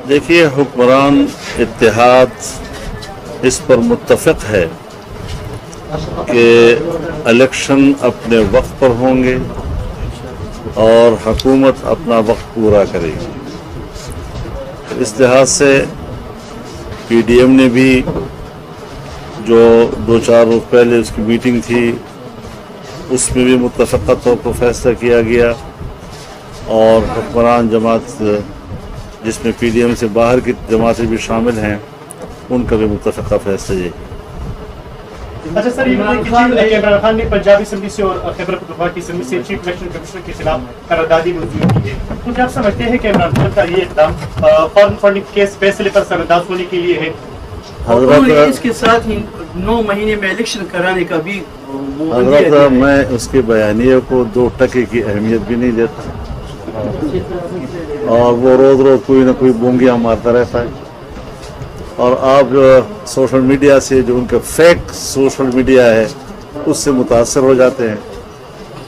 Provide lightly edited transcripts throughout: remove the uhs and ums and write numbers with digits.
देखिए, हुक्मरान इत्तेहाद इस पर मुत्तफ़िक़ है कि इलेक्शन अपने वक्त पर होंगे और हुकूमत अपना वक्त पूरा करेगी। इस लिहाज से PDM ने भी जो 2-4 रोज़ पहले उसकी मीटिंग थी उसमें भी मुत्तफ़िक़ा तौर पर फैसला किया गया और हुक्मरान जमात जिसमें PDM से बाहर की जमातें भी शामिल हैं उनका भी मुत्तफ़िक़ा फैसला यही। अच्छा सर, इमरान खान ने पंजाब असेंबली से और खैबर पख्तूनख्वा की असेंबली से चीफ इलेक्शन कमिश्नर के खिलाफ करारदादी मंजूर की है, तो क्या आप समझते हैं कि इमरान खान का ये इक़दाम फॉरेन फंडिंग केस फैसले पर सरअंदाज होने के लिए है? और इसके साथ ही 9 महीने में इलेक्शन कराने का भी हज़रत, मैं उसके बयानिए को 2 टके की अहमियत भी नहीं देता और वो रोज़ रोज़ कोई ना कोई बोंगियाँ मारता रहता है। और आप जो सोशल मीडिया से जो उनका फेक सोशल मीडिया है उससे मुतासर हो जाते हैं,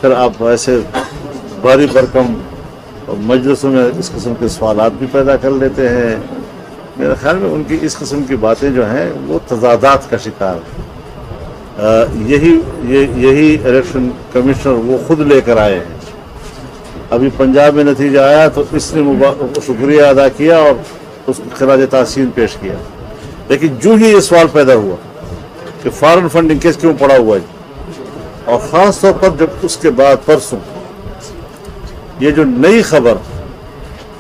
फिर आप ऐसे भारी भरकम मजलिसों में इस किस्म के सवालात भी पैदा कर लेते हैं। मेरे ख्याल में उनकी इस किस्म की बातें जो हैं वो तज़ादात का शिकार है। यही इलेक्शन कमिश्नर वो खुद लेकर आए हैं। अभी पंजाब में नतीजा आया तो इसने शुक्रिया अदा किया और उसको खराज तहसीन पेश किया, लेकिन जो ही ये सवाल पैदा हुआ कि फॉरेन फंडिंग केस क्यों पड़ा हुआ है, और ख़ास तौर पर जब उसके बाद परसों ये जो नई खबर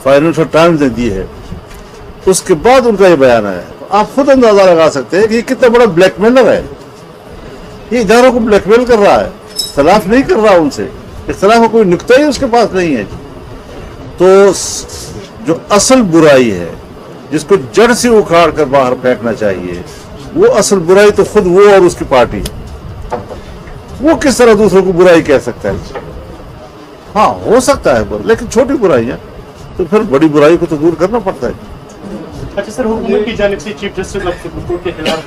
फाइनेंशियल टाइम्स ने दी है उसके बाद उनका ये बयान आया, तो आप खुद अंदाजा लगा सकते हैं कि ये कितना बड़ा ब्लैकमेलर है। ये इदारों को ब्लैकमेल कर रहा है, इख्तिलाफ नहीं कर रहा उनसे, इख्तिलाफ का कोई नुक्ता ही उसके पास नहीं है। तो जो असल बुराई है जिसको जड़ से उखाड़ कर बाहर फेंकना चाहिए, वो असल बुराई तो खुद वो और उसकी पार्टी, वो किस तरह दूसरों को बुराई कह सकता है? हाँ, हो सकता है लेकिन छोटी बुराइयां, तो फिर बड़ी बुराई को तो दूर करना पड़ता है। अच्छा सर, हुकूमत की जानिब से chief justice of supreme court के खिलाफ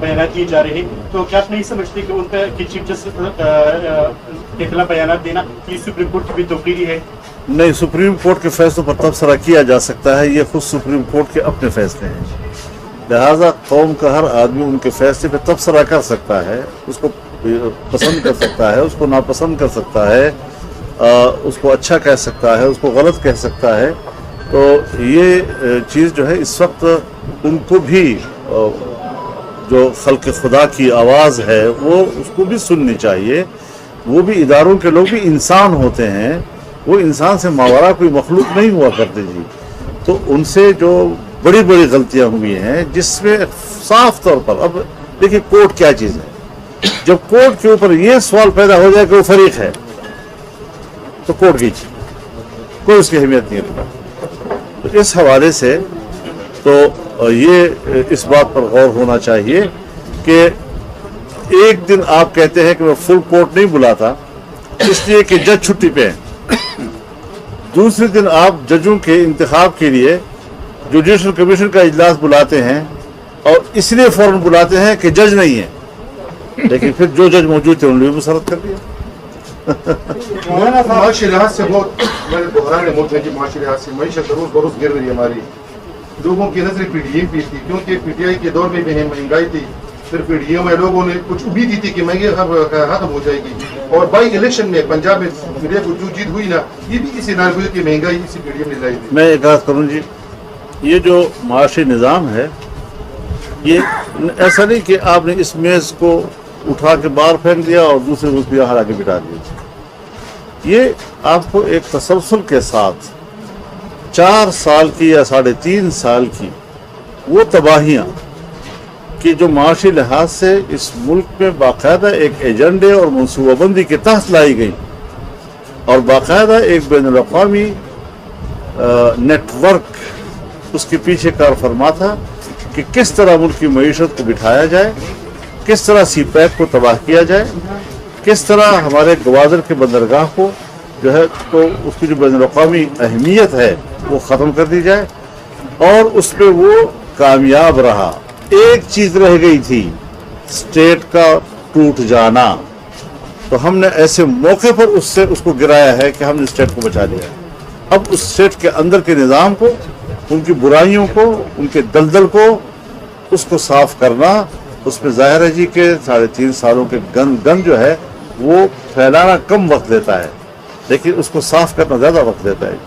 बयान दिए जा रहे हैं, तो क्या आप नहीं समझते कि उनका चीफ जस्टिस के खिलाफ बयान देना ये सुप्रीम कोर्ट की भी तोक़ीरी है? नहीं, सुप्रीम कोर्ट के फैसलों पर तबसरा किया जा सकता है, ये खुद सुप्रीम कोर्ट के अपने फैसले हैं। लिहाजा कौम का हर आदमी उनके फैसले पर तबसरा कर सकता है, उसको पसंद कर सकता है, उसको नापसंद कर सकता है, उसको अच्छा कह सकता है, उसको गलत कह सकता है। तो ये चीज़ जो है इस वक्त उनको भी जो खल्क़ खुदा की आवाज़ है वो उसको भी सुननी चाहिए। वो भी इदारों के लोग भी इंसान होते हैं, वो इंसान से मावरा कोई मखलूक नहीं हुआ करते जी। तो उनसे जो बड़ी बड़ी गलतियां हुई हैं जिसमें साफ तौर पर, अब देखिए कोर्ट क्या चीज़ है, जब कोर्ट के ऊपर ये सवाल पैदा हो जाए कि वो फरीक है तो कोर्ट की कोई उसकी अहमियत नहीं रखता। तो इस हवाले से तो ये इस बात पर गौर होना चाहिए कि एक दिन आप कहते हैं कि मैं फुल कोर्ट नहीं बुलाता इसलिए कि जज छुट्टी पे हैं, दूसरे दिन आप जजों के इंतखाब के लिए जुडिशल कमीशन का इजलास बुलाते हैं और इसलिए फौरन बुलाते हैं कि जज नहीं है, लेकिन फिर जो जज मौजूद थे उन्होंने भी मुसरत कर दिया। माशी लिहाज से बहुत बहरान मुल्क है कि माशी लिहाज से मईशत रोज बरोज गिर रही है। हमारी लोगों की नजर PDM पे थी, क्योंकि PTI के दौर में भी महंगाई थी, फिर PDM में लोगों ने कुछ उम्मीद थी कि महंगाई खत्म हो जाएगी, और बाई इलेक्शन में पंजाब में PDI को जो जीत हुई ना, ये भी इसी नाल हुई कि महंगाई इसी PDM ने लाई थी। मैं एक बात करूँ जी, ये जो माशी निज़ाम है ये ऐसा नहीं कि आपने इस मेज़ को उठा के बाहर फेंक दिया और दूसरे को यहाँ हरा के बिठा दिया। ये आपको एक तसलसल के साथ 4 साल की या 3.5 साल की वो तबाहियाँ कि जो माशी लिहाज से इस मुल्क में बाकायदा एक एजेंडे और मनसूबाबंदी के तहत लाई गई और बाकायदा एक बैनुल-अक़वामी नेटवर्क उसके पीछे कार फरमा था कि किस तरह मुल्क की मईशत को बिठाया जाए, किस तरह CPEC को तबाह किया जाए, किस तरह हमारे गवादर के बंदरगाह को जो है तो उसकी जो बैनुल-अक़वामी अहमियत है वो ख़त्म कर दी जाए, और उस पर वो कामयाब रहा। एक चीज़ रह गई थी, स्टेट का टूट जाना, तो हमने ऐसे मौके पर उसको गिराया है कि हमने स्टेट को बचा लिया। अब उस स्टेट के अंदर के निज़ाम को उनकी बुराइयों को, उनके दलदल को, उसको साफ करना, उसमें जाहिर है जी के 3.5 सालों के गन जो है वो फैलाना कम वक्त लेता है, लेकिन उसको साफ करना ज़्यादा वक्त लेता है।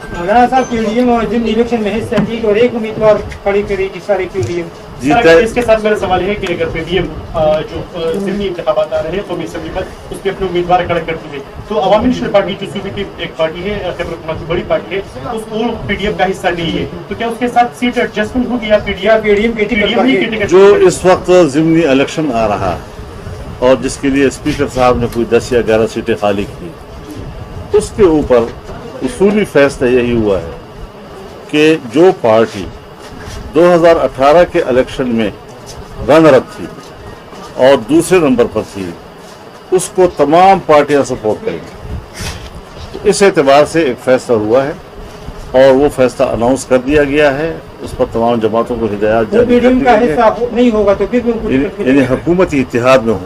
मौलाना साहब पीडीएम और जिन इलेक्शन में हिस्सा ली और एक उम्मीदवार खड़ी करेगी सारी पीडीएम। जी सर, इसके साथ मेरा सवाल है कि अगर पीडीएम जो ज़िमनी इंतखाबात आ रहे हैं कौमी असम्बली पर उसके अपने उम्मीदवार खड़े करती है, तो अवामी नेशनल पार्टी जो सूबे की एक पार्टी है, खैबर पख्तूनख्वा की बड़ी पार्टी है, उसको पीडीएम का हिस्सा नहीं है, तो क्या उसके साथ सीट एडजस्टमेंट होगी या पीडीएम की टिकट? जो इस वक्त ज़िमनी इलेक्शन आ रहा है और जिसके लिए स्पीकर साहब ने कोई 10 या 11 सीटें खाली की, उसके ऊपर उसूली फैसला यही हुआ है कि जो पार्टी 2018 के इलेक्शन में रनर अप थी और दूसरे नंबर पर थी, उसको तमाम पार्टियां सपोर्ट करेंगी। तो इस एतबार से एक फैसला हुआ है और वो फैसला अनाउंस कर दिया गया है, उस पर तमाम जमातों को हिदायत जारी कर दी गई है, नहीं होगा तो फिर यानी हुकूमती इत्तेहाद में हो।